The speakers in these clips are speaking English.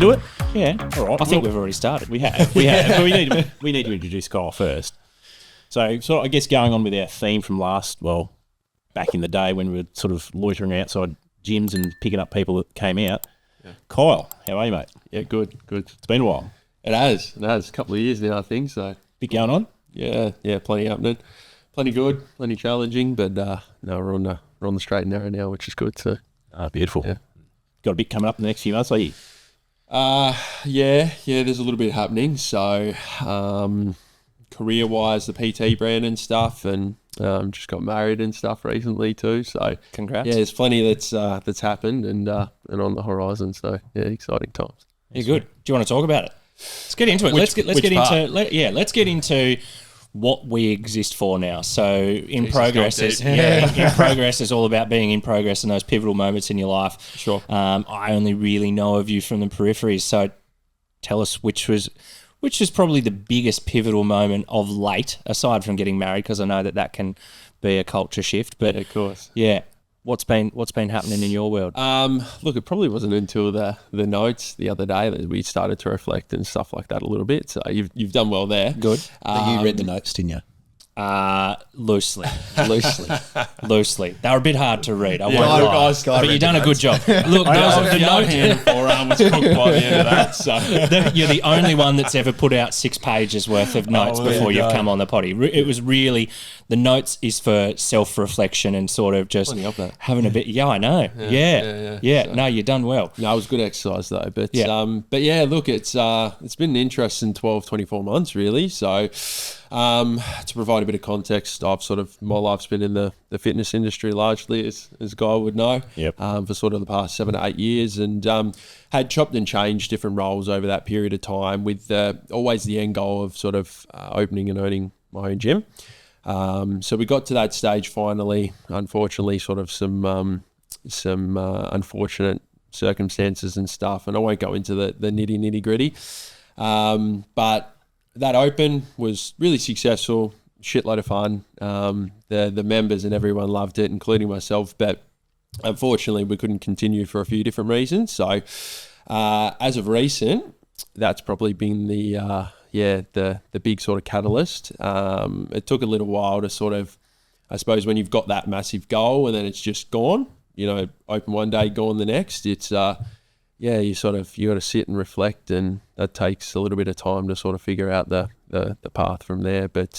into it? Yeah. All right. I think we've already started. We have. But we need to introduce Kyle first. So I guess going on with our theme from back in the day when we were sort of loitering outside gyms and picking up people that came out. Yeah. Kyle, how are you, mate? Yeah, good. It's been a while. It has. A couple of years now, I think. So Bit going on? Yeah, plenty happening. Plenty good, plenty challenging, but no, we're on the straight and narrow now, which is good. So beautiful. Yeah. Got a bit coming up in the next few months, are you? Yeah, there's a little bit happening. So career-wise, the PT brand and stuff, and just got married and stuff recently too. So congrats. Yeah, there's plenty that's happened and on the horizon. So yeah, exciting times. Yeah, good. Do you want to talk about it? Let's get into it. Let's get into what we exist for now. So in progress is all about being in progress and those pivotal moments in your life. Sure. I only really know of you from the peripheries. So tell us which is probably the biggest pivotal moment of late, aside from getting married, because I know that can be a culture shift. But yeah, of course. Yeah. What's been happening in your world? Look, it probably wasn't until the notes the other day that we started to reflect and stuff like that a little bit. So you've done well there. Good. You read the notes, didn't you? Loosely. They were a bit hard to read. I won't lie. But you've done a good job. Look, the note hand forearm was cooked by the end of that. So you're the only one that's ever put out 6 pages worth of notes before you've come on the potty. It was really, the notes is for self-reflection and sort of just having a bit. Yeah, I know. Yeah. So, no, you've done well. No, it was good exercise though. But yeah, look, it's been an interesting 12, 24 months really. So. To provide a bit of context, my life's been in the fitness industry largely, as Guy would know, for sort of the past 7 to 8 years, and had chopped and changed different roles over that period of time, with always the end goal of sort of opening and owning my own gym. So we got to that stage finally. Unfortunately, sort of some unfortunate circumstances and stuff, and I won't go into the nitty gritty, but. That open was really successful, shitload of fun. The members and everyone loved it, including myself. But unfortunately, we couldn't continue for a few different reasons. So, as of recent, that's probably been the big sort of catalyst. It took a little while to sort of, I suppose, when you've got that massive goal and then it's just gone. Open one day, gone the next. It's you got to sit and reflect, and that takes a little bit of time to sort of figure out the path from there. But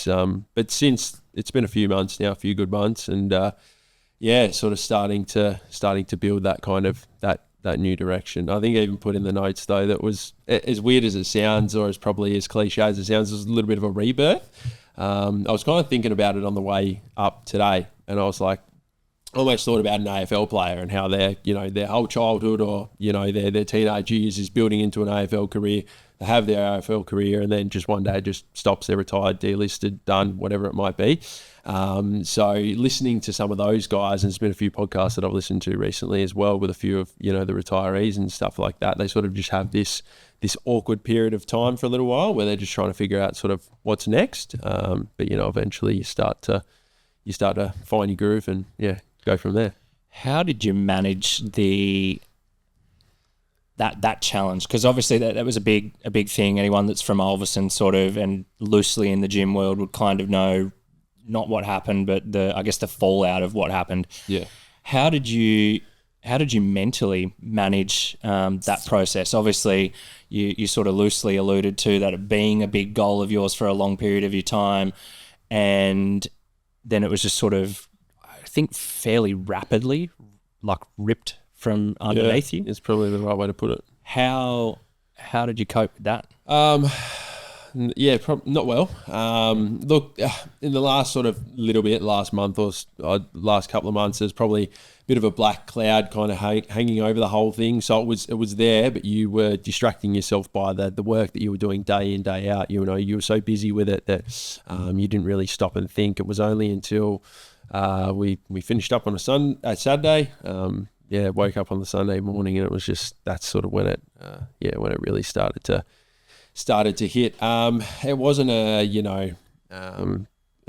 since it's been a few months now, a few good months, and sort of starting to build that kind of that new direction. I think I even put in the notes though that was, as weird as it sounds, or as probably as cliche as it sounds, it was a little bit of a rebirth. I was kind of thinking about it on the way up today, and I was like, almost thought about an AFL player and how their whole childhood or, their teenage years is building into an AFL career. They have their AFL career and then just one day just stops, they're retired, delisted, done, whatever it might be. So listening to some of those guys, and there's been a few podcasts that I've listened to recently as well with a few of, the retirees and stuff like that. They sort of just have this awkward period of time for a little while where they're just trying to figure out sort of what's next. But, eventually you start to find your groove and, go from there. How did you manage that challenge? Because obviously that was a big thing. Anyone that's from Ulverstone sort of and loosely in the gym world would kind of know not what happened, but the fallout of what happened. Yeah. How did you mentally manage that process? Obviously, you sort of loosely alluded to that it being a big goal of yours for a long period of your time, and then it was just sort of, I think, fairly rapidly, like ripped from underneath you. It's probably the right way to put it. How did you cope with that? Not well. Look, in the last sort of last month or last couple of months, there's probably a bit of a black cloud kind of hanging over the whole thing. So it was there, but you were distracting yourself by the work that you were doing day in, day out. You were so busy with it that you didn't really stop and think. It was only until we finished up on a Saturday. Woke up on the Sunday morning, and it was just, that's sort of when it really started to hit. It wasn't the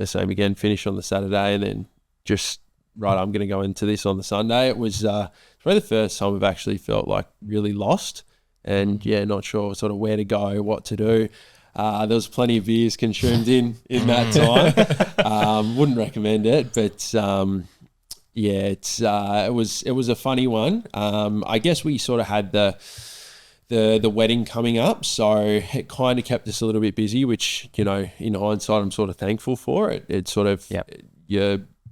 same again, finish on the Saturday and then just, right, I'm going to go into this on the Sunday. It was probably the first time I've actually felt like really lost and not sure sort of where to go, what to do. There was plenty of beers consumed in that time. Wouldn't recommend it, but it was a funny one. I guess we sort of had the wedding coming up, so it kind of kept us a little bit busy, which, in hindsight, I'm sort of thankful for it. It sort of,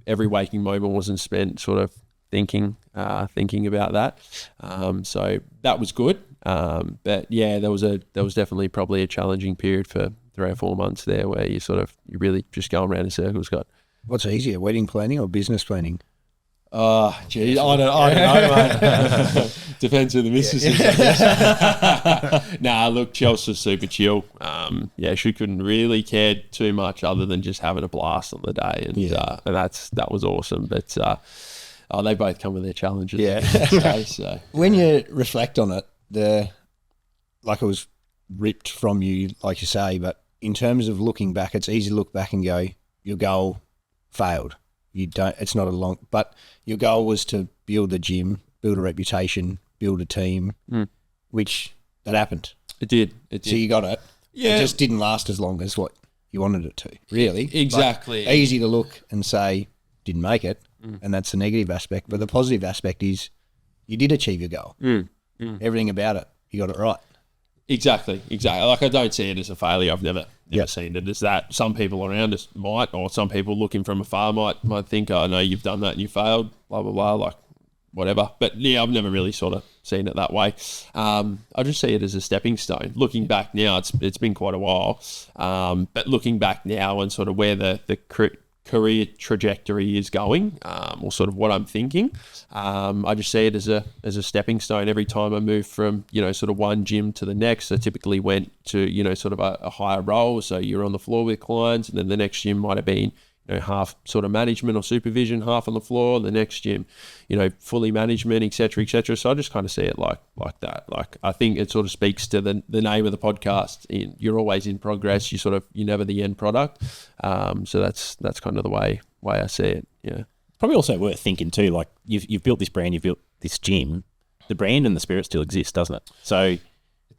every waking moment wasn't spent sort of thinking about that. So that was good. But yeah, there was definitely probably a challenging period for 3 or 4 months there where you really just going around in circles, Scott. What's easier, wedding planning or business planning? Oh, geez, I don't know, mate. Depends who the missus is, I guess. Nah, look, Chelsea was super chill. She couldn't really care too much other than just having a blast on the day, and that was awesome. But they both come with their challenges. Yeah. So when you reflect on it, it was ripped from you, like you say, but in terms of looking back, it's easy to look back and go, your goal failed. It's not but your goal was to build a gym, build a reputation, build a team, which that happened. It did. So you got it. Yeah. It just didn't last as long as what you wanted it to, really. Exactly. Like, easy to look and say, didn't make it, and that's the negative aspect. But the positive aspect is you did achieve your goal. Everything about it, you got it right. Exactly. Like, I don't see it as a failure. I've never seen it as that. Some people around us might, or some people looking from afar might think, oh, no, you've done that and you failed, blah, blah, blah, like whatever. But yeah, I've never really sort of seen it that way. I just see it as a stepping stone. Looking back now, it's been quite a while. But looking back now and sort of where the career trajectory is going, or sort of what I'm thinking, I just see it as a stepping stone. Every time I move from sort of one gym to the next, I typically went to sort of a higher role, so you're on the floor with clients, and then the next gym might have been half sort of management or supervision, half on the floor, and the next gym fully management, etc., etc. So I just kind of see it like that. Like, I think it sort of speaks to the name of the podcast. You're always in progress. You're never the end product. So that's kind of the way I see it. Yeah. Probably also worth thinking too. Like, you've built this brand, you've built this gym. The brand and the spirit still exists, doesn't it? So it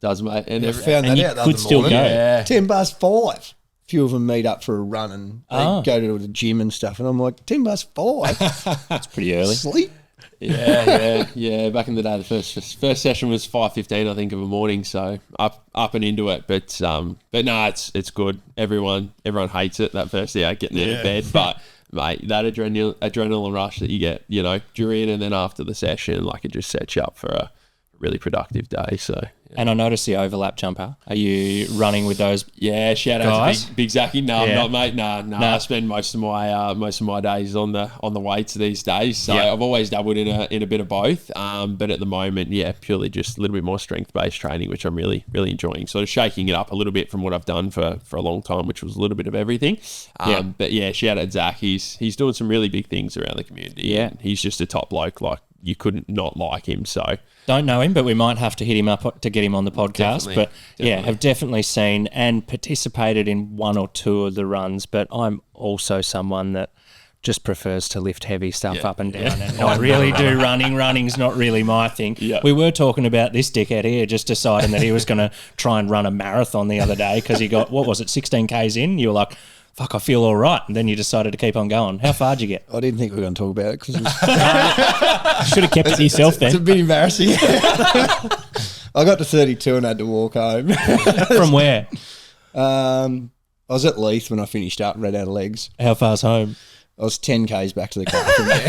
does, mate. And I found that out the other still morning. Go. Yeah. 5:10. Few of them meet up for a run and they go to the gym and stuff, and I'm like, 5:10. That's pretty early. Sleep. Yeah. Back in the day, the first session was 5:15, I think, of a morning. So up and into it, but no, it's good. Everyone hates it that first hour getting out of bed, but mate, that adrenaline rush that you get, during and then after the session, like, it just sets you up for a really productive day. So. Yeah. And I noticed the overlap jumper. Are you running with those? Yeah, shout out to Big Zachy. No, yeah. I'm not, mate. No. I spend most of my days on the weights these days. So I've always dabbled in a bit of both. But at the moment, purely just a little bit more strength based training, which I'm really really enjoying. Sort of shaking it up a little bit from what I've done for a long time, which was a little bit of everything. But yeah, shout out Zach. He's doing some really big things around the community. Yeah, he's just a top bloke. Like, you couldn't not like him. So don't know him, but we might have to hit him up to get him on the podcast. Definitely. Yeah, have definitely seen and participated in 1 or 2 of the runs. But I'm also someone that just prefers to lift heavy stuff up and down, and I really do running. Running's not really my thing. Yeah. We were talking about this dickhead here just deciding that he was going to try and run a marathon the other day because he got 16 Ks in. You were like, fuck, I feel all right. And then you decided to keep on going. How far did you get? I didn't think we were going to talk about it because should have kept it to yourself then. It's a bit embarrassing. I got to 32 and had to walk home. From where? I was at Leith when I finished up and ran out of legs. How far's home? I was 10 Ks back to the car from there.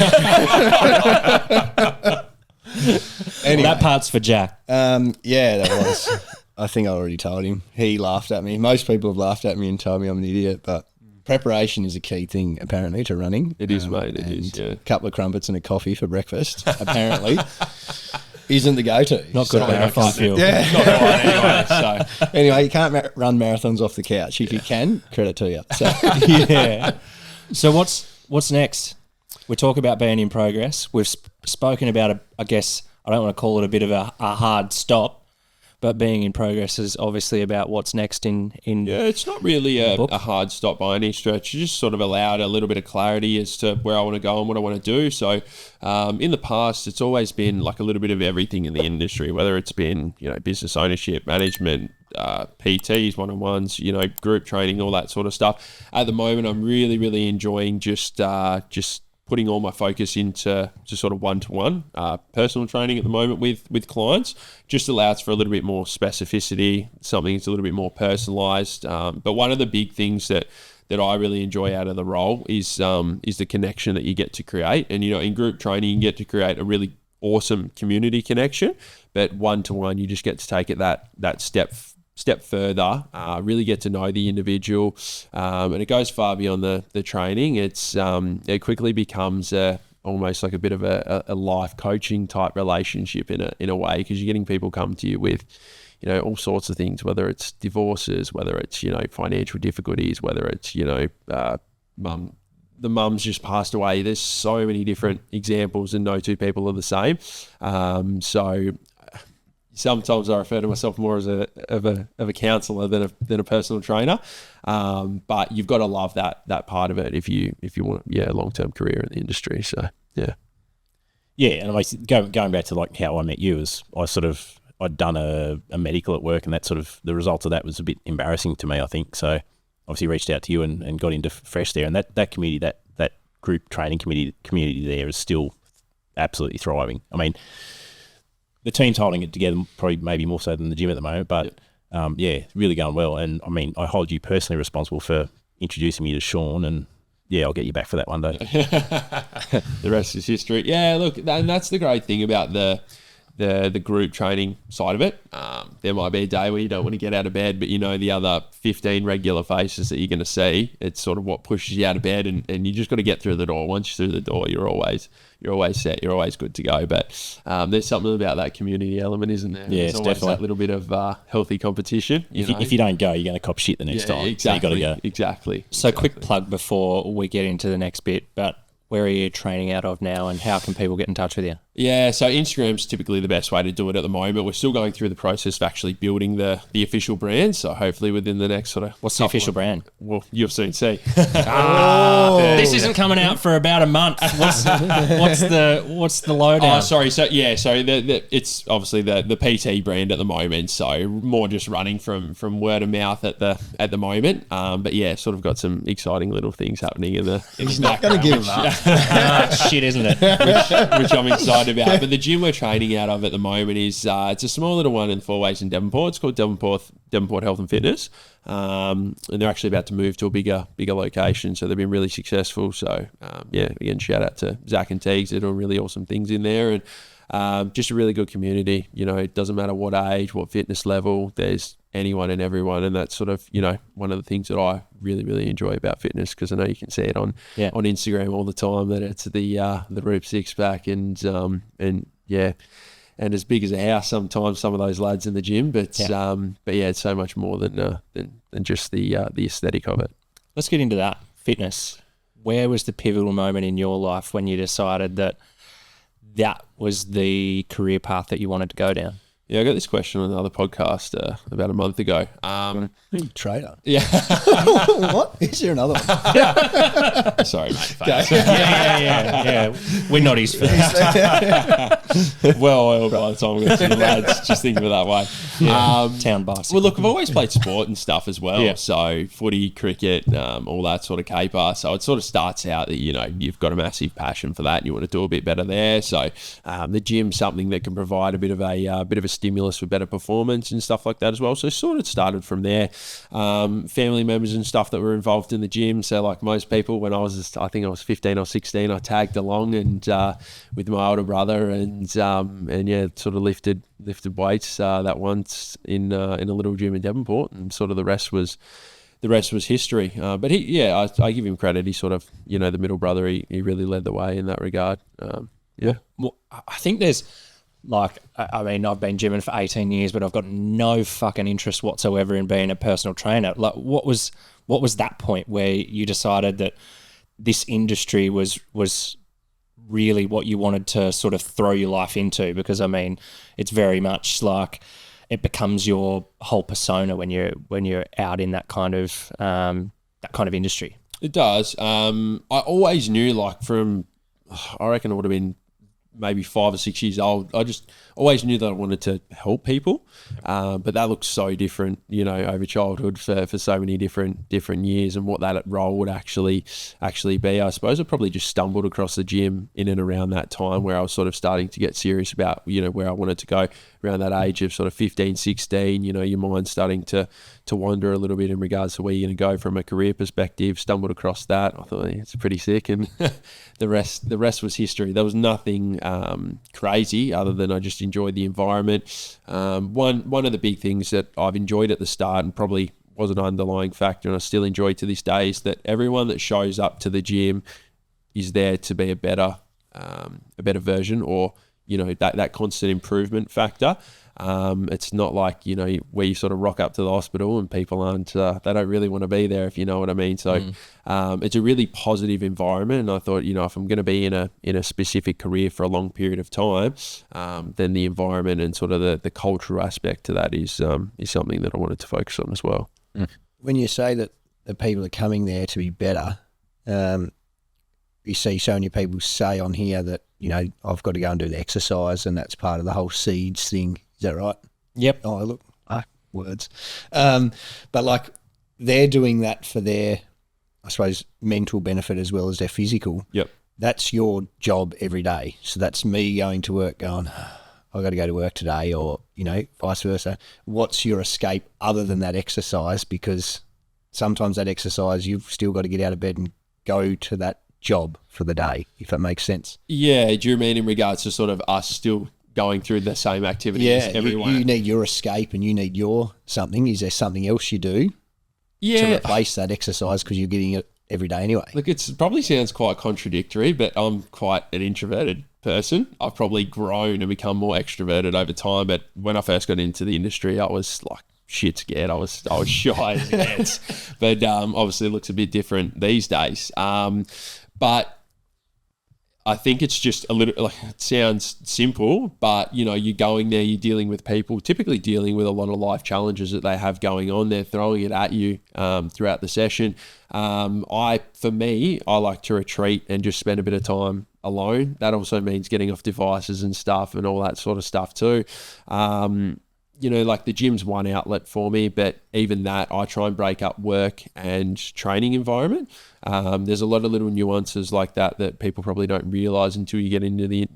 Anyway, that part's for Jack. Yeah, that was. I think I already told him. He laughed at me. Most people have laughed at me and told me I'm an idiot, but preparation is a key thing, apparently, to running. It is, mate. It is, yeah. A couple of crumpets and a coffee for breakfast, apparently, isn't the go-to. Not good at marathon fuel. Yeah. Not right anyway. So. Anyway, you can't run marathons off the couch. If you can, credit to you. So. Yeah. So what's next? We talk about being in progress. We've spoken about, I guess, I don't want to call it a bit of a hard stop, But being in progress is obviously about what's next in Yeah, it's not really a hard stop by any stretch. You just sort of allowed a little bit of clarity as to where I want to go and what I want to do. So in the past, it's always been like a little bit of everything in the industry, whether it's been, business ownership, management, PTs, one-on-ones, group training, all that sort of stuff. At the moment, I'm really, really enjoying just putting all my focus into sort of one-to-one personal training at the moment with clients. Just allows for a little bit more specificity, something that's a little bit more personalized. But one of the big things that I really enjoy out of the role is the connection that you get to create. And, in group training, you get to create a really awesome community connection, but one-to-one, you just get to take it that step further, really get to know the individual, and it goes far beyond the training. It quickly becomes almost like a bit of a life coaching type relationship in a way, because you're getting people come to you with all sorts of things, whether it's divorces, whether it's financial difficulties, whether it's the mum's just passed away. There's so many different examples, and no two people are the same. So sometimes I refer to myself more as a counsellor than a personal trainer, but you've got to love that part of it if you want a long-term career in the industry. So and going back to like how I met you, is I'd done a medical at work, and that sort of the result of that was a bit embarrassing to me, I think. So obviously reached out to you and got into Fresh there, and that community, that group training community there is still absolutely thriving. I mean, the team's holding it together, probably maybe more so than the gym at the moment, but really going well. And I mean, I hold you personally responsible for introducing me to Sean, and I'll get you back for that one day. The rest is history. Yeah, look, and that's the great thing about the group training side of it. There might be a day where you don't want to get out of bed, but the other 15 regular faces that you're going to see, it's sort of what pushes you out of bed, and you just got to get through the door. Once you're through the door, you're always set, you're always good to go. But there's something about that community element, isn't there? Yeah, there's always definitely that little bit of healthy competition. If you don't go, you're going to cop shit the next time. Exactly. So you got to go. Exactly. So quick plug before we get into the next bit, but where are you training out of now, and how can people get in touch with you? Yeah, so Instagram's typically the best way to do it at the moment. We're still going through the process of actually building the official brand. So hopefully within the next sort of... What's the official brand? Well, you'll soon see. This isn't coming out for about a month. What's the lowdown? Oh, sorry. So it's obviously the PT brand at the moment. So more just running from word of mouth at the moment. But sort of got some exciting little things happening in the He's not going to give him up. Shit, isn't it? Which I'm excited about. But the gym we're training out of at the moment is it's a small little one in Four Ways in Devonport. It's called Devonport Health and Fitness, and they're actually about to move to a bigger location. So they've been really successful. So again, shout out to Zach and Teagues. They're doing really awesome things in there, and just a really good community. It doesn't matter what age, what fitness level. There's anyone and everyone, and that's sort of one of the things that I really, really enjoy about fitness, because I know you can see it on Instagram all the time, that it's the Roop six pack and as big as a house sometimes, some of those lads in the gym, but it's so much more than just the aesthetic of it. Let's get into that fitness. Where was the pivotal moment in your life when you decided that was the career path that you wanted to go down? Yeah, I got this question on another podcast about a month ago. Trader. Yeah. What? Is there another one? Sorry, mate. Yeah. We're not his first. Well, by the time we get to the lads, just think of it that way. Yeah. Town bicycle. Well, look, I've always played sport and stuff as well. Yeah. So footy, cricket, all that sort of caper. So it sort of starts out that, you've got a massive passion for that and you want to do a bit better there. So the gym's something that can provide a bit of a stimulus for better performance and stuff like that as well. So sort of started from there. Family members and stuff that were involved in the gym. So like most people, when I was 15 or 16, I tagged along and with my older brother and sort of lifted weights that once in a little gym in Devonport, and sort of the rest was history. But I give him credit. He sort of, the middle brother, he really led the way in that regard. Well, I think there's I've been gymming for 18 years, but I've got no fucking interest whatsoever in being a personal trainer. Like, what was that point where you decided that this industry was really what you wanted to sort of throw your life into? Because, it's very much like it becomes your whole persona when you're out in that kind of industry. It does. I always knew, like, I reckon it would have been maybe 5 or 6 years old, I just always knew that I wanted to help people. But that looks so different, over childhood for so many different years, and what that role would actually be. I suppose I probably just stumbled across the gym in and around that time where I was sort of starting to get serious about, where I wanted to go around that age of sort of 15, 16, your mind's starting to wander a little bit in regards to where you're going to go from a career perspective. Stumbled across that. I thought, it's pretty sick. And the rest was history. There was nothing crazy other than I just enjoyed the environment. One of the big things that I've enjoyed at the start, and probably was an underlying factor, and I still enjoy to this day, is that everyone that shows up to the gym is there to be a better version, or that constant improvement factor. It's not like, where you sort of rock up to the hospital and people aren't, they don't really want to be there, if you know what I mean. So it's a really positive environment. And I thought, if I'm going to be in a specific career for a long period of time, then the environment and sort of the cultural aspect to that is something that I wanted to focus on as well. When you say that the people are coming there to be better, you see so many people say on here that, I've got to go and do the exercise, and that's part of the whole seeds thing. Is that right? Yep. Oh, look, words. But like, they're doing that for their, I suppose, mental benefit as well as their physical. Yep. That's your job every day. So that's me going to work going, I've got to go to work today, or, vice versa. What's your escape other than that exercise? Because sometimes that exercise, you've still got to get out of bed and go to that job for the day, if that makes sense. Yeah. Do you mean in regards to sort of us still going through the same activities? Yeah, everyone. You need your escape, and you need your something. Is there something else you do to replace that exercise, because you're getting it every day anyway? Look, it probably sounds quite contradictory, but I'm quite an introverted person. I've probably grown and become more extroverted over time, but when I first got into the industry, I was like shit scared. I was shy as ants. But obviously it looks a bit different these days. But I think it's just a little, like, it sounds simple, but, you're going there, you're dealing with people, typically dealing with a lot of life challenges that they have going on. They're throwing it at you throughout the session. For me, I like to retreat and just spend a bit of time alone. That also means getting off devices and stuff and all that sort of stuff too. Like the gym's one outlet for me, but even that, I try and break up work and training environment. There's a lot of little nuances like that people probably don't realize until you get into the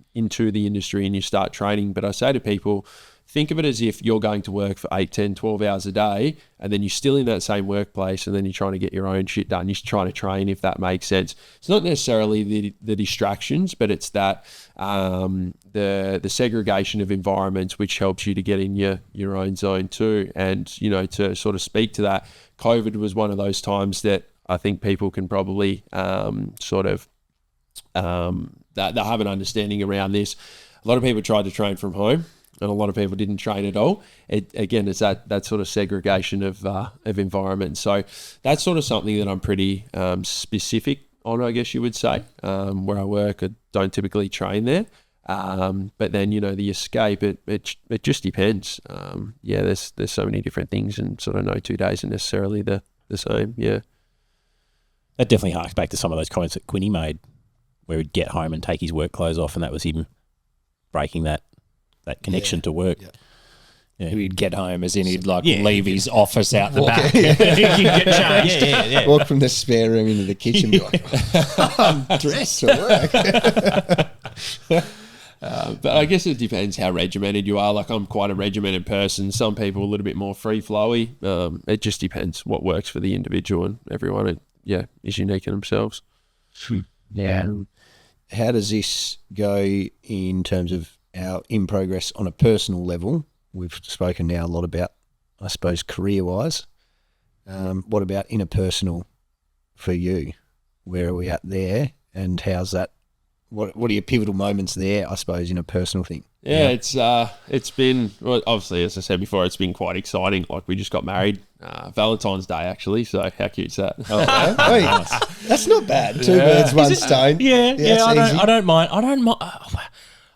industry and you start training. But I say to people, think of it as if you're going to work for 8, 10, 12 hours a day, and then you're still in that same workplace, and then you're trying to get your own shit done. You're trying to train, if that makes sense. It's not necessarily the distractions, but it's that the segregation of environments, which helps you to get in your own zone too. And, to sort of speak to that, COVID was one of those times that I think people can probably that they have an understanding around this. A lot of people tried to train from home, and a lot of people didn't train at all. It's that sort of segregation of environment. So that's sort of something that I'm pretty specific on, I guess you would say. Where I work, I don't typically train there. But then, the escape, it just depends. There's so many different things, and sort of no 2 days are necessarily the same. Yeah. That definitely harks back to some of those comments that Quinny made, where he'd get home and take his work clothes off, and that was him breaking that connection to work. Yeah. He'd get home, as in he'd leave his office out the back. He'd get changed. Walk from the spare room into the kitchen, be like, I'm dressed for work. But I guess it depends how regimented you are. Like, I'm quite a regimented person. Some people a little bit more free flowy. It just depends what works for the individual, and everyone is unique in themselves. Yeah. How does this go in terms of our in progress on a personal level? We've spoken now a lot about, I suppose, career-wise. What about interpersonal for you? Where are we at there, and how's that? What are your pivotal moments there, I suppose, in a personal thing? Yeah, it's been, well, obviously, as I said before, it's been quite exciting. Like, we just got married Valentine's Day, actually, so how cute's that? That's not bad. Two birds, one stone. Yeah, I don't mind.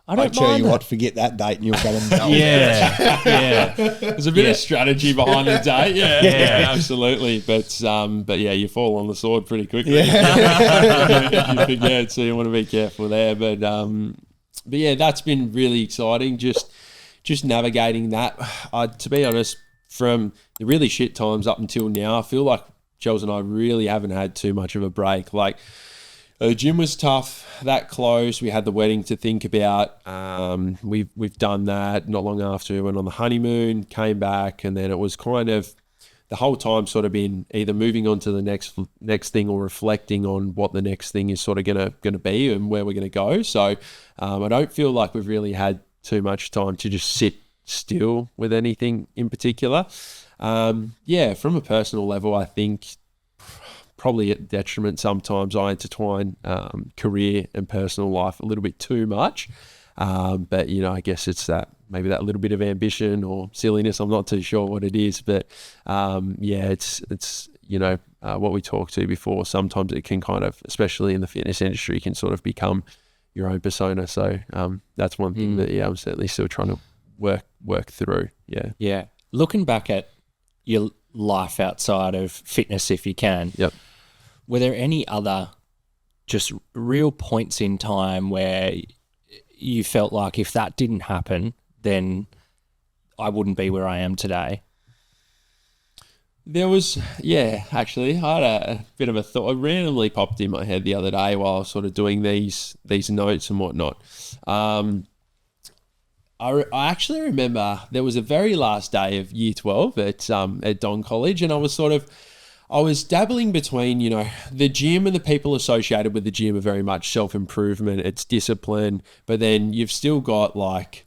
I tell you what, forget that date and you'll go and know. Yeah. There's a bit of strategy behind the date. Yeah, absolutely. But yeah, you fall on the sword pretty quickly. Yeah. You forget, so you want to be careful there. But yeah, that's been really exciting. Just navigating that. To be honest, from the really shit times up until now, I feel like Chels and I really haven't had too much of a break. Like, the gym was tough. That closed. We had the wedding to think about. We've done that. Not long after we went on the honeymoon, came back, and then it was kind of the whole time sort of been either moving on to the next thing or reflecting on what the next thing is sort of gonna be and where we're gonna go. So I don't feel like we've really had too much time to just sit still with anything in particular. Yeah, from a personal level, I think probably at detriment sometimes I intertwine career and personal life a little bit too much. But, you know, I guess it's maybe that little bit of ambition or silliness. I'm not too sure what it is, but yeah, it's you know, what we talked to before. Sometimes it can kind of, especially in the fitness industry, can sort of become your own persona. So that's one thing that, yeah, I'm certainly still trying to work through. Yeah. Yeah. Looking back at your life outside of fitness, if you can, Yep. were there any other just real points in time where you felt like if that didn't happen, then I wouldn't be where I am today? There was, yeah, actually, I had a bit of a thought. It randomly popped in my head the other day while I was sort of doing these notes and whatnot. I actually remember there was a very last day of year 12 at Don College, and I was dabbling between, you know, the gym and the people associated with the gym are very much self-improvement, it's discipline, but then you've still got like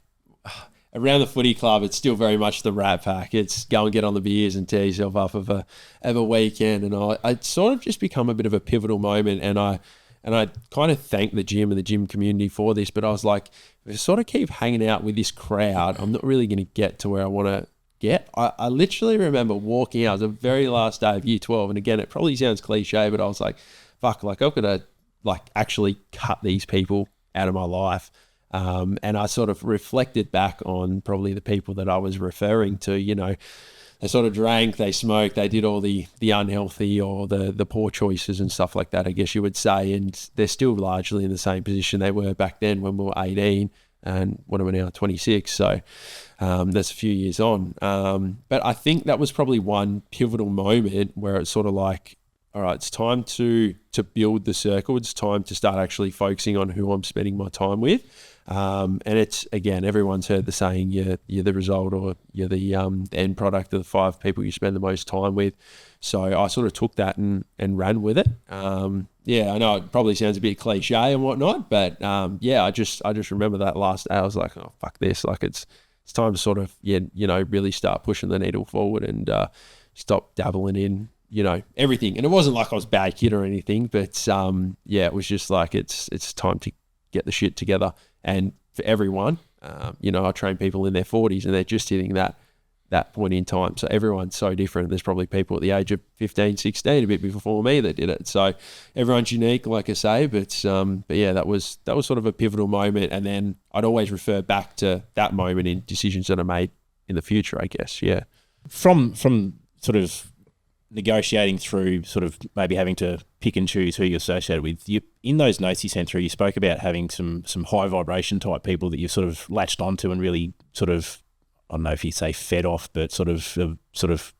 around the footy club, it's still very much the rat pack. It's go and get on the beers and tear yourself up of a weekend. And I'd sort of just become a bit of a pivotal moment, and I kind of thank the gym and the gym community for this, but I was like, if I sort of keep hanging out with this crowd, I'm not really going to get to where I want to get. I literally remember walking out, it was the very last day of year 12, and again, it probably sounds cliche, but I was like, fuck, like I've got to like actually cut these people out of my life. And I sort of reflected back on probably the people that I was referring to, you know, they sort of drank, they smoked, they did all the unhealthy or the poor choices and stuff like that, I guess you would say. And they're still largely in the same position they were back then when we were 18 and what am I now, 26. So that's a few years on. But I think that was probably one pivotal moment where it's sort of like, all right, it's time to build the circle. It's time to start actually focusing on who I'm spending my time with. And it's, again, everyone's heard the saying, you're the result or you're the end product of the 5 people you spend the most time with. So I sort of took that and ran with it. Yeah, I know it probably sounds a bit cliche and whatnot, but yeah, I just remember that last day. I was like, oh, fuck this. Like it's time to sort of, you know, really start pushing the needle forward and stop dabbling in, you know, everything. And it wasn't like I was a bad kid or anything, but yeah, it was just like it's time to get the shit together. And for everyone, you know, I train people in their 40s and they're just hitting that point in time. So everyone's so different. There's probably people at the age of 15, 16, a bit before me that did it. So everyone's unique, like I say, but yeah, that was sort of a pivotal moment. And then I'd always refer back to that moment in decisions that I made in the future, I guess. Yeah. From sort of negotiating through sort of maybe having to pick and choose who you're associated with, you in those notes you sent through, you spoke about having some high vibration type people that you've sort of latched onto and really sort of, I don't know if you say fed off, but sort of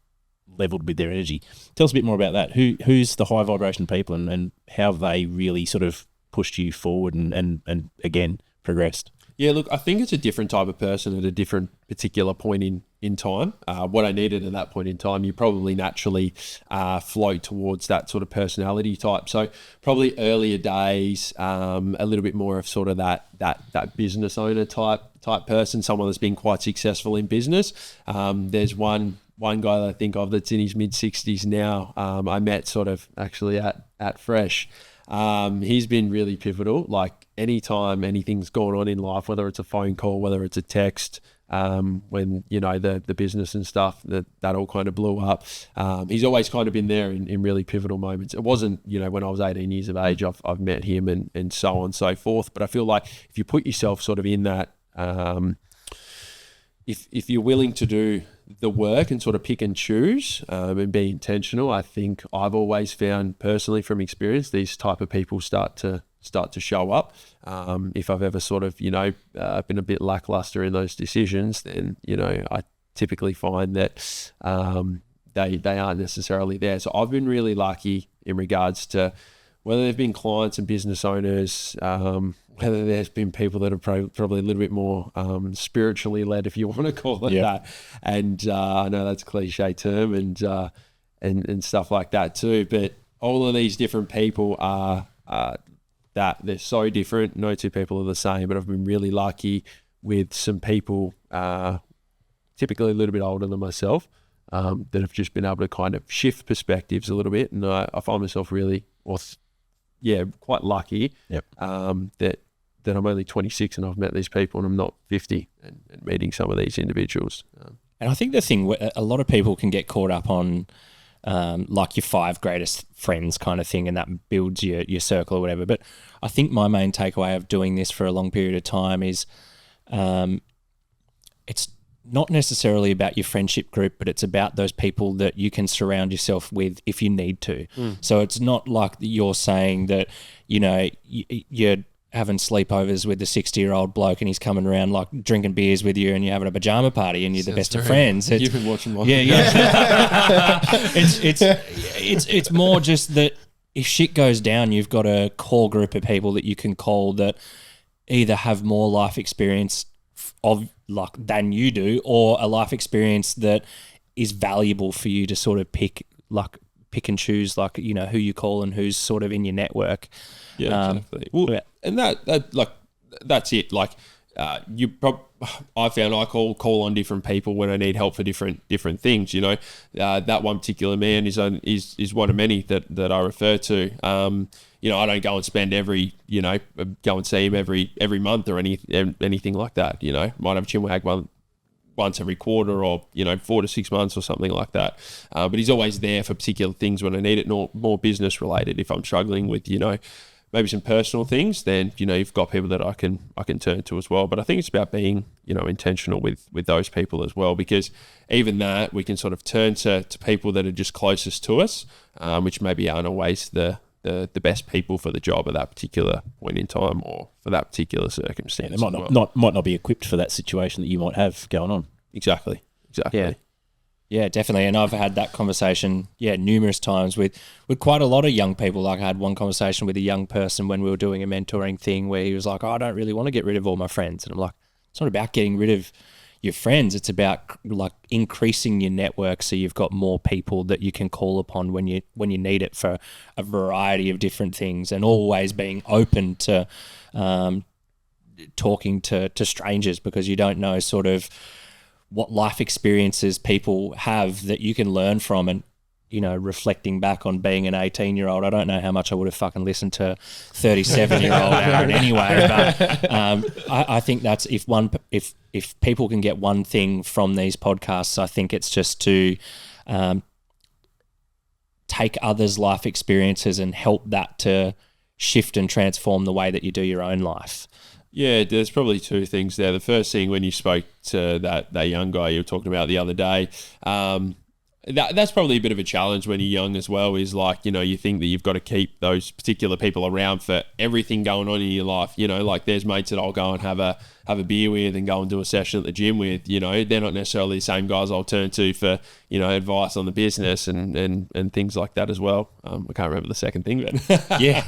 leveled with their energy. Tell us a bit more about that. Who's the high vibration people and how they really sort of pushed you forward and again progressed? Yeah, look, I think it's a different type of person at a different particular point in time. What I needed at that point in time, you probably naturally float towards that sort of personality type. So probably earlier days, a little bit more of sort of that business owner type person, someone that's been quite successful in business. There's one guy that I think of that's in his mid-60s now. I met sort of actually at Fresh. He's been really pivotal. Like anytime anything's going on in life, whether it's a phone call, whether it's a text, when, you know, the business and stuff, that all kind of blew up. He's always kind of been there in really pivotal moments. It wasn't, you know, when I was 18 years of age, I've met him and so on and so forth. But I feel like if you put yourself sort of in that, if you're willing to do the work and sort of pick and choose and be intentional, I think I've always found personally from experience, these type of people start to show up. If I've ever sort of, you know, been a bit lackluster in those decisions, then, you know, I typically find that they aren't necessarily there. So I've been really lucky in regards to whether they've been clients and business owners, whether there's been people that are probably a little bit more spiritually led, if you want to call it that. And I know that's a cliche term and stuff like that too. But all of these different people are that they're so different. No two people are the same, but I've been really lucky with some people, typically a little bit older than myself, that have just been able to kind of shift perspectives a little bit. And I find myself really, quite lucky that I'm only 26 and I've met these people, and I'm not 50 and meeting some of these individuals. And I think the thing, a lot of people can get caught up on like your 5 greatest friends kind of thing, and that builds your circle or whatever. But I think my main takeaway of doing this for a long period of time is it's not necessarily about your friendship group, but it's about those people that you can surround yourself with if you need to. So it's not like you're saying that, you know, you're having sleepovers with the 60-year-old bloke and he's coming around like drinking beers with you and you're having a pajama party and you're the best of friends. You've been watching one. Yeah. It's more just that if shit goes down, you've got a core group of people that you can call that either have more life experience of like than you do, or a life experience that is valuable for you to sort of pick and choose, like, you know, who you call and who's sort of in your network. Yeah, exactly. Well, and that like that's it. Like I found I call on different people when I need help for different things. You know, that one particular man is one of many that I refer to. You know, I don't go and spend go and see him every month or anything like that. You know, might have a chinwag once every quarter, or, you know, 4 to 6 months or something like that. But he's always there for particular things when I need it, more business related. If I'm struggling with, you know, maybe some personal things, then, you know, you've got people that I can turn to as well. But I think it's about being, you know, intentional with those people as well, because even that we can sort of turn to people that are just closest to us, which maybe aren't always the best people for the job at that particular point in time or for that particular circumstance. Yeah, they might not be equipped for that situation that you might have going on. Exactly. Yeah, definitely. And I've had that conversation, numerous times with quite a lot of young people. Like I had one conversation with a young person when we were doing a mentoring thing where he was like, I don't really want to get rid of all my friends. And I'm like, it's not about getting rid of your friends. It's about like increasing your network so you've got more people that you can call upon when you need it for a variety of different things, and always being open to talking to strangers, because you don't know sort of what life experiences people have that you can learn from. And, you know, reflecting back on being an 18-year-old, I don't know how much I would have fucking listened to 37-year-old Aaron anyway. But I think that's if people can get one thing from these podcasts, I think it's just to take others' life experiences and help that to shift and transform the way that you do your own life. Yeah, there's probably 2 things there. The first thing, when you spoke to that young guy you were talking about the other day, that's probably a bit of a challenge when you're young as well, is like, you know, you think that you've got to keep those particular people around for everything going on in your life. You know, like there's mates that I'll go and have a beer with and go and do a session at the gym with. You know, they're not necessarily the same guys I'll turn to for, you know, advice on the business and things like that as well. I can't remember the second thing, but yeah.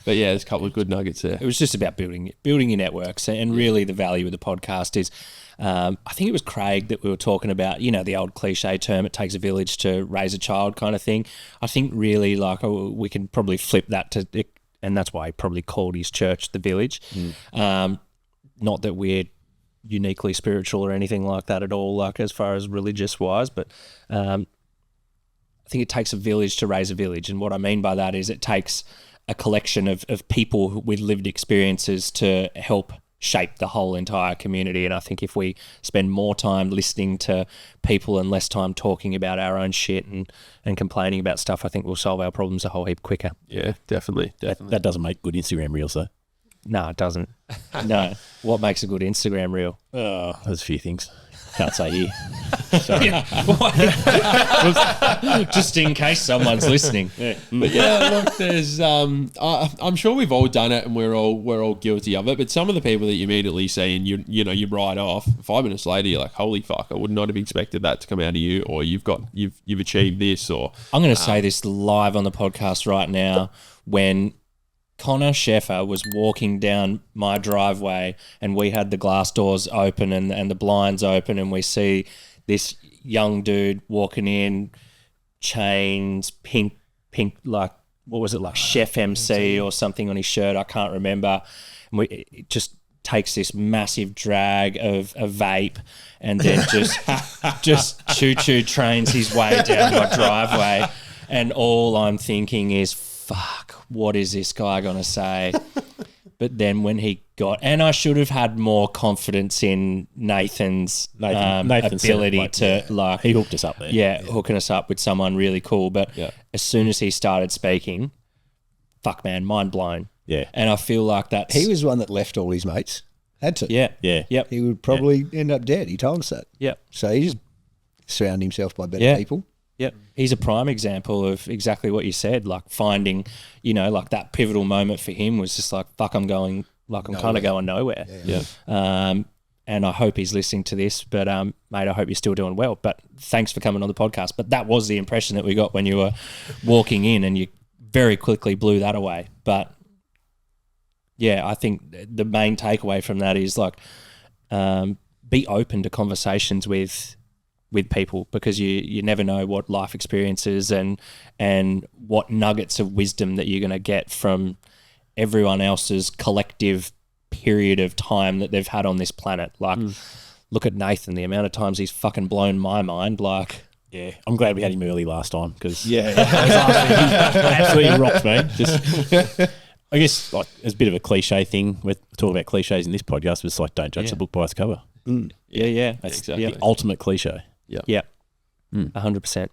But yeah, there's a couple of good nuggets there. It was just about building your networks, and really the value of the podcast is, I think it was Craig that we were talking about, you know, the old cliche term, it takes a village to raise a child kind of thing. I think really like we can probably flip that to, and that's why he probably called his church the village. Not that we're uniquely spiritual or anything like that at all, like as far as religious wise, but I think it takes a village to raise a village. And what I mean by that is it takes a collection of people with lived experiences to help shape the whole entire community. And I think if we spend more time listening to people and less time talking about our own shit and complaining about stuff, I think we'll solve our problems a whole heap quicker. Yeah, definitely. That doesn't make good Instagram reels, though. No, it doesn't. No. What makes a good Instagram reel? There's a few things. Can't say here. Sorry. Just in case someone's listening. Yeah. But yeah, look, there's I'm sure we've all done it and we're all guilty of it. But some of the people that you immediately see and you write off, 5 minutes later you're like, holy fuck, I would not have expected that to come out of you, or you've achieved this, or I'm going to say this live on the podcast right now. When Connor Sheffer was walking down my driveway and we had the glass doors open and the blinds open, and we see this young dude walking in, chains, pink, like, what was it, like Chef MC or something on his shirt, I can't remember. And it just takes this massive drag of a vape and then just choo-choo trains his way down my driveway. And all I'm thinking is, fuck, what is this guy going to say? But then when he and I should have had more confidence in Nathan's ability to he hooked us up there. Yeah, hooking us up with someone really cool. But as soon as he started speaking, fuck man, mind blown. Yeah. And I feel like that's... He was one that left all his mates. Had to. Yeah. Yeah. Yep. He would probably end up dead. He told us that. Yep. So he just surrounded himself by better people. Yep. He's a prime example of exactly what you said, like finding, like that pivotal moment for him was just like, fuck, I'm kind of going nowhere. Yeah. And I hope he's listening to this, but mate, I hope you're still doing well. But thanks for coming on the podcast. But that was the impression that we got when you were walking in, and you very quickly blew that away. But yeah, I think the main takeaway from that is like, be open to conversations with people, because you never know what life experiences and what nuggets of wisdom that you're going to get from everyone else's collective period of time that they've had on this planet. Like, look at Nathan, the amount of times he's fucking blown my mind. Like, yeah, I'm glad we had him early last time, because Yeah. absolutely rocked me. Just, I guess, like, it's a bit of a cliche thing. We're talking about cliches in this podcast, but it's like, don't judge the book by its cover. Yeah. That's exactly the ultimate cliche. Yeah. 100%.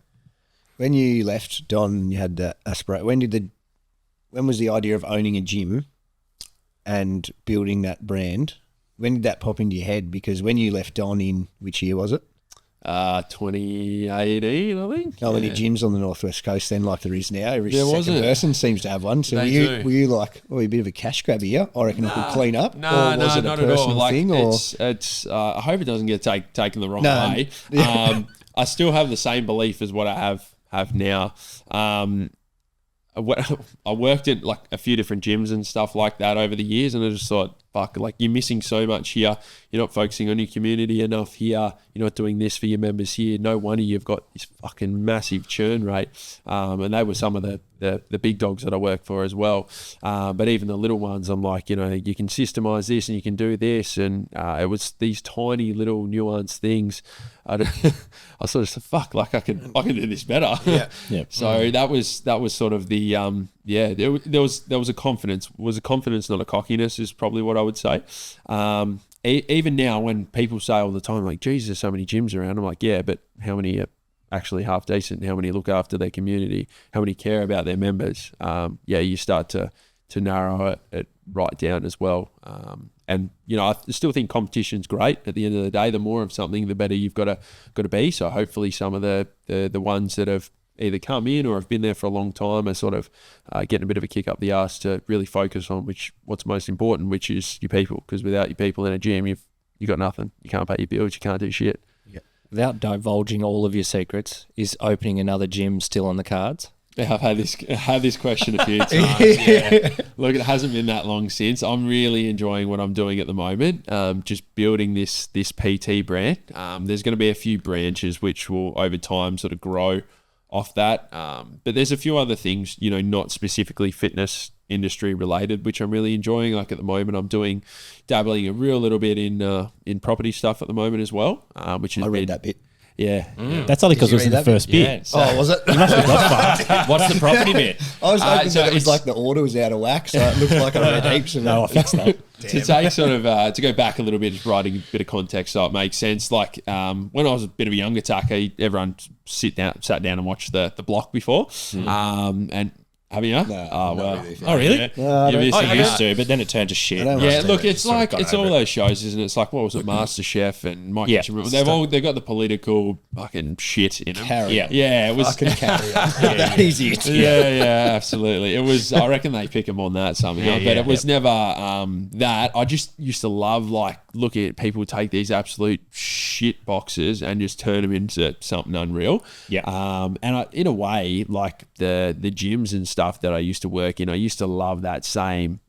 When you left Don, you had a spray. When was the idea of owning a gym and building that brand? When did that pop into your head? Because when you left Don in, which year was it? 2018, I think. How many gyms on the Northwest Coast then, like there is now? Every There second wasn't. person seems to have one. So They were you like, a bit of a cash grab here? I reckon it could clean up. No, or was it a not at all. personal Like, thing? Or? it's I hope it doesn't get taken the wrong No. way. I still have the same belief as what I have now. I worked in like a few different gyms and stuff like that over the years, and I just thought, fuck, like, you're missing so much here. You're not focusing on your community enough here. You're not doing this for your members here. No wonder you've got this fucking massive churn rate. And they were some of the big dogs that I work for as well. But even the little ones, I'm like, you can systemize this and you can do this. And it was these tiny little nuanced things. I sort of said, fuck, like I can do this better. Yeah. So that was sort of the there was a confidence. Was a confidence, not a cockiness, is probably what I would say. Even now, when people say all the time, like, Jesus, there's so many gyms around, I'm like, yeah, but how many are actually half decent? How many look after their community? How many care about their members? You start to narrow it right down as well. And I still think competition's great. At the end of the day, the more of something, the better you've got to be. So hopefully, some of the ones that have either come in or have been there for a long time are sort of getting a bit of a kick up the arse to really focus on what's most important, which is your people. Because without your people in a gym, you've got nothing. You can't pay your bills. You can't do shit. Yeah. Without divulging all of your secrets, is opening another gym still on the cards? Yeah, I've had this question a few times. Yeah. Look, it hasn't been that long since. I'm really enjoying what I'm doing at the moment. Just building this PT brand. There's going to be a few branches which will over time sort of grow off that. But there's a few other things, not specifically fitness industry related, which I'm really enjoying. Like at the moment, I'm dabbling a real little bit in property stuff at the moment as well. Which is I read that bit. Yeah. That's only because it was in the first bit. Yeah, so Oh, was it? what's the property bit? I was hoping so that it was it's- like the order was out of whack, so it looked like I read heaps of No, I it. fixed that. To take sort of to go back a little bit, just writing a bit of context so it makes sense. Like when I was a bit of a younger tacker, everyone sat down and watched the block before. And have you? No, Oh not well. really. Oh, really? Yeah. No, I You're don't- missing I used out. to, but then it turned to shit. I don't Yeah, watch look, TV. it's Sort of like got it's over all it. those shows, isn't it? It's like what was it, MasterChef and My Yeah. Kitchen Rules. They've got the political fucking shit in them. Carry Yeah. on. Yeah, it was. Fucking carry on. That is it. Yeah, absolutely. It was. I reckon they pick them on that somehow, but it was never that. I just used to love look at people take these absolute shit boxes and just turn them into something unreal. Yeah. And in a way, like the gyms and stuff that I used to work in, I used to love that same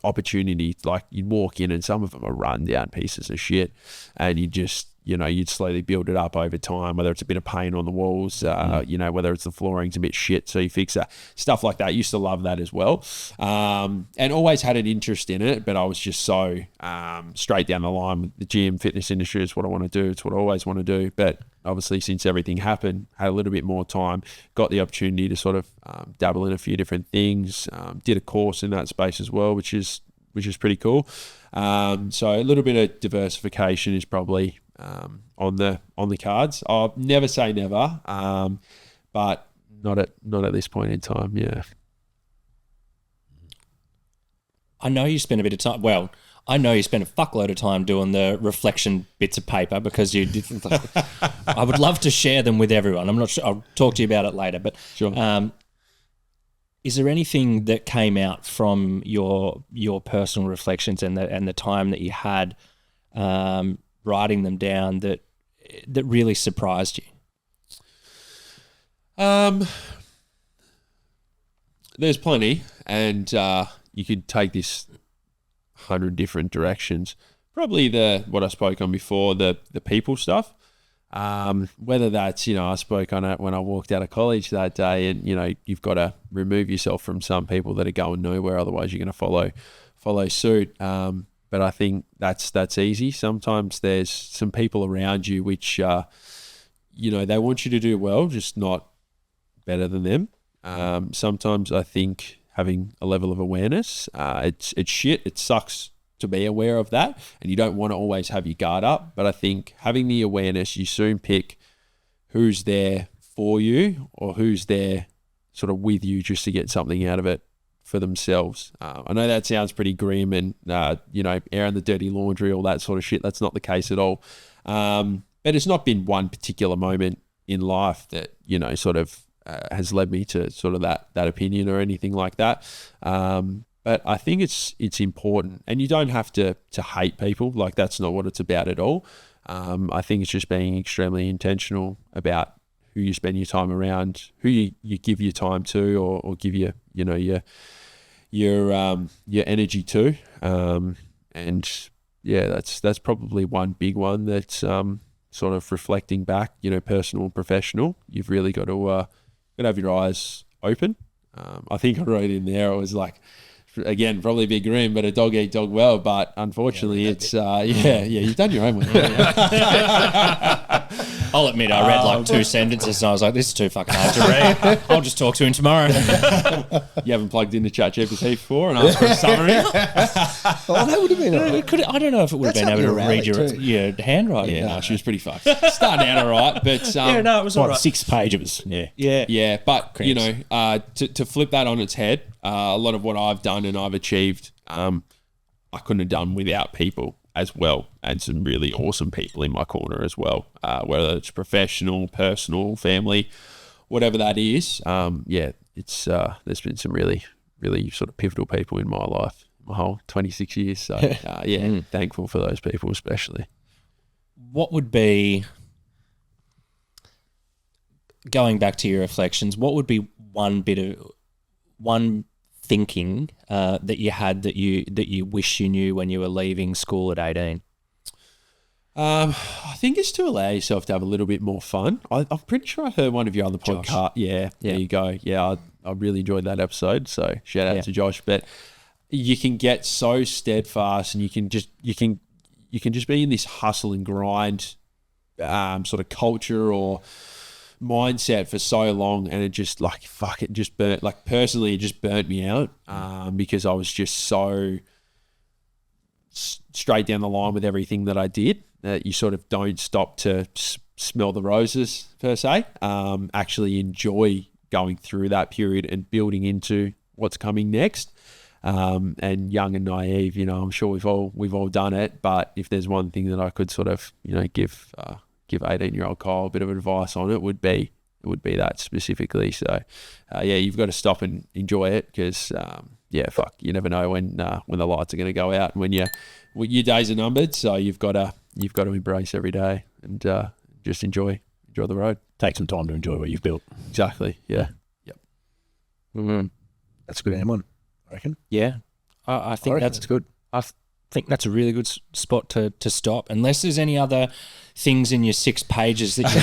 opportunity. Like you'd walk in and some of them are run down pieces of shit, and you just you'd slowly build it up over time, whether it's a bit of paint on the walls, whether it's the flooring's a bit shit, so you fix that. Stuff like that. I used to love that as well. And always had an interest in it, but I was just so straight down the line with the gym, fitness industry is what I want to do. It's what I always want to do. But obviously since everything happened, had a little bit more time, got the opportunity to sort of dabble in a few different things, did a course in that space as well, which is pretty cool. So a little bit of diversification is probably on the cards. I'll never say never, but not at this point in time. Yeah. I know you spent a bit of time. Well, I know you spent a fuckload of time doing the reflection bits of paper because you did. I would love to share them with everyone. I'm not sure. I'll talk to you about it later. But Sure. is there anything that came out from your personal reflections and the time that you had writing them down that really surprised you? There's plenty, and you could take this 100 different directions. Probably what I spoke on before, the people stuff. Whether that's, I spoke on it when I walked out of college that day, and you've got to remove yourself from some people that are going nowhere, otherwise you're going to follow suit. But I think that's easy. Sometimes there's some people around you which they want you to do well, just not better than them. Sometimes I think having a level of awareness, it's shit. It sucks to be aware of that, and you don't want to always have your guard up. But I think having the awareness, you soon pick who's there for you or who's there sort of with you just to get something out of it for themselves. I know that sounds pretty grim and, airing the dirty laundry, all that sort of shit. That's not the case at all. But it's not been one particular moment in life that, sort of has led me to sort of that opinion or anything like that. But I think it's important, and you don't have to hate people. Like, that's not what it's about at all. I think it's just being extremely intentional about who you spend your time around, who you give your time to, or give your energy to. And yeah, that's probably one big one that's sort of reflecting back, personal and professional. You've really got to have your eyes open. I think I wrote in there, I was like, again, probably a bit grim, but a dog eat dog well. But unfortunately, it's you've done your own way. I'll admit, I read like two sentences and I was like, this is too fucking hard to read. I'll just talk to him tomorrow. You haven't plugged into ChatGPT before and asked for a summary? Oh, that would have been all right. I don't know if it would have That's been able to up read your your alley too. handwriting. Yeah, no, she was pretty fucked. Started out all right, but it was What, 6 pages? Yeah. yeah, but Cramps. to flip that on its head, a lot of what I've done and I've achieved, I couldn't have done without people as well, and some really awesome people in my corner as well, whether it's professional, personal, family, whatever that is. It's there's been some really, really sort of pivotal people in my life, my whole 26 years. So thankful for those people especially. What would be, going back to your reflections, what would be one thinking that you had that you wish you knew when you were leaving school at 18? I think it's to allow yourself to have a little bit more fun. I'm pretty sure I heard one of your other podcasts. Yeah, there you go. Yeah, I really enjoyed that episode. So shout out to Josh. But you can get so steadfast, and you can just be in this hustle and grind sort of culture or mindset for so long, and it just it just burnt, like personally it just burnt me out because I was just so straight down the line with everything that I did that you sort of don't stop to smell the roses per se, actually enjoy going through that period and building into what's coming next. And young and naive, I'm sure we've all done it, but if there's one thing that I could sort of give 18-year-old Kyle a bit of advice on, it would be that specifically. So you've got to stop and enjoy it, because you never know when the lights are going to go out and when your days are numbered. So you've got to embrace every day and just enjoy the road. Take some time to enjoy what you've built. Exactly. Yeah. Yep. Mm-hmm. That's a good one, I reckon. Yeah, I think that's good. I think that's a really good spot to stop, unless there's any other things in your 6 pages that you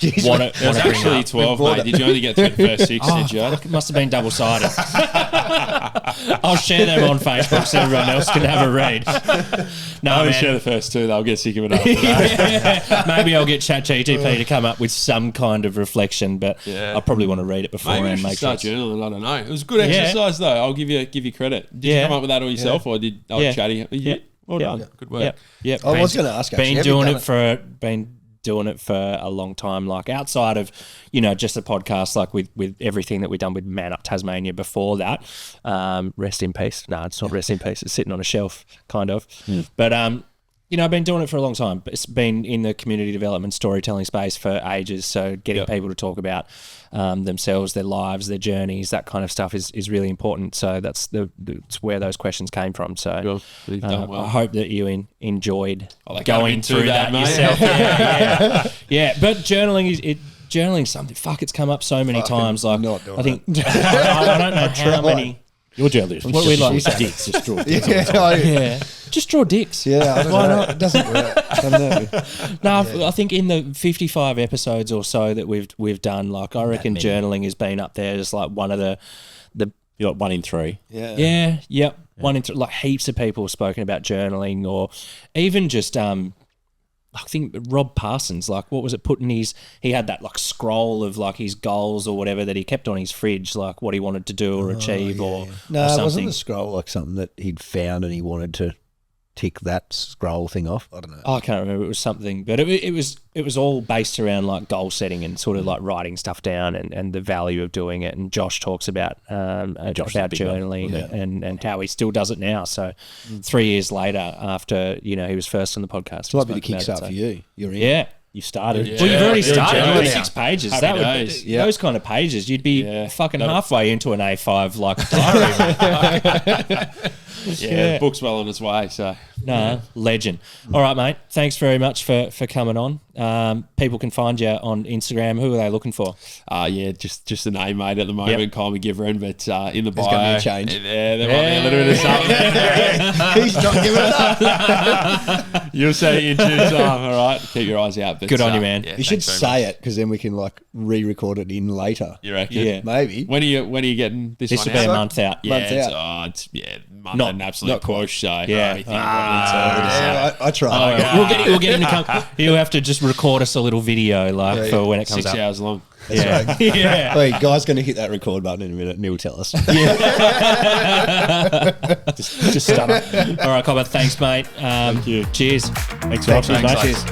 really want to bring actually up. 12, mate. Did you only get through the first 6, did you? It must have been double-sided. I'll share them on Facebook so everyone else can have a read. No, I'll share the first 2. They'll get sick of it after that. Maybe I'll get ChatGPT to come up with some kind of reflection, but I probably want to read it before Maybe and make sure start journaling. I don't know. It was a good exercise, though. I'll give you credit. Did you come up with that all yourself, or did Chatty? Yeah. Well done. Good work. Yep. I was going to ask. Been doing it for a long time, like outside of just a podcast, like with everything that we've done with Man Up Tasmania before that. Rest in peace. No, it's not rest in peace. It's sitting on a shelf, kind of. But I've been doing it for a long time. It's been in the community development storytelling space for ages. So getting people to talk about themselves, their lives, their journeys, that kind of stuff is really important. So that's where those questions came from. So I hope that you enjoyed going through that yourself. Yeah. But journaling something. Fuck, it's come up so many times. Like not doing I think I don't know how many. Your journalist. What we like dicks. Just draw dicks. Just draw dicks. Yeah, I don't know. It doesn't work. I don't know. No, I think in the 55 episodes or so that we've done, like I reckon journaling has been up there as like one of the You're like 1 in 3. Yeah. 1 in 3. Like heaps of people have spoken about journaling, or even just I think Rob Parsons, like what was it, he had that like scroll of like his goals or whatever that he kept on his fridge, like what he wanted to do or achieve or No, something. it wasn't a scroll like something that he'd found and he wanted to tick that scroll thing off. I don't know. I can't remember. It was something, but it was all based around like goal setting and sort of like writing stuff down and the value of doing it. And Josh talks about journaling and how he still does it now. So 3 years later, after he was first on the podcast, It might be the kickstart for you. You're in. Yeah. You started. Well, you've already started. You've got Yeah. 6 pages. Happy days. Those kind of pages, you'd be fucking halfway into an A5 like diary. The book's well on its way. So legend. All right, mate. Thanks very much for coming on. People can find you on Instagram. Who are they looking for? Just the name, mate, at the moment. Call McGiveron, but in the bio, There's going to be a change. There might be a little bit of something. He's not giving it up. You'll see in due time. All right, keep your eyes out. But, Good on you, man. You should say it, because then we can like re-record it in later. You reckon? Yeah. Maybe. When are you getting this This one will be out? a month out. Yeah, Month month and absolute push. So Yeah. I tried. We'll get him to come. He'll have to just record us a little video for when it comes 6 up. hours long. That's right. Yeah. Wait, Guy's going to hit that record button in a minute and he'll tell us. Just stop. All right, Cobber. Thanks, mate. Thank you. Cheers. Thanks for watching, mate. Cheers.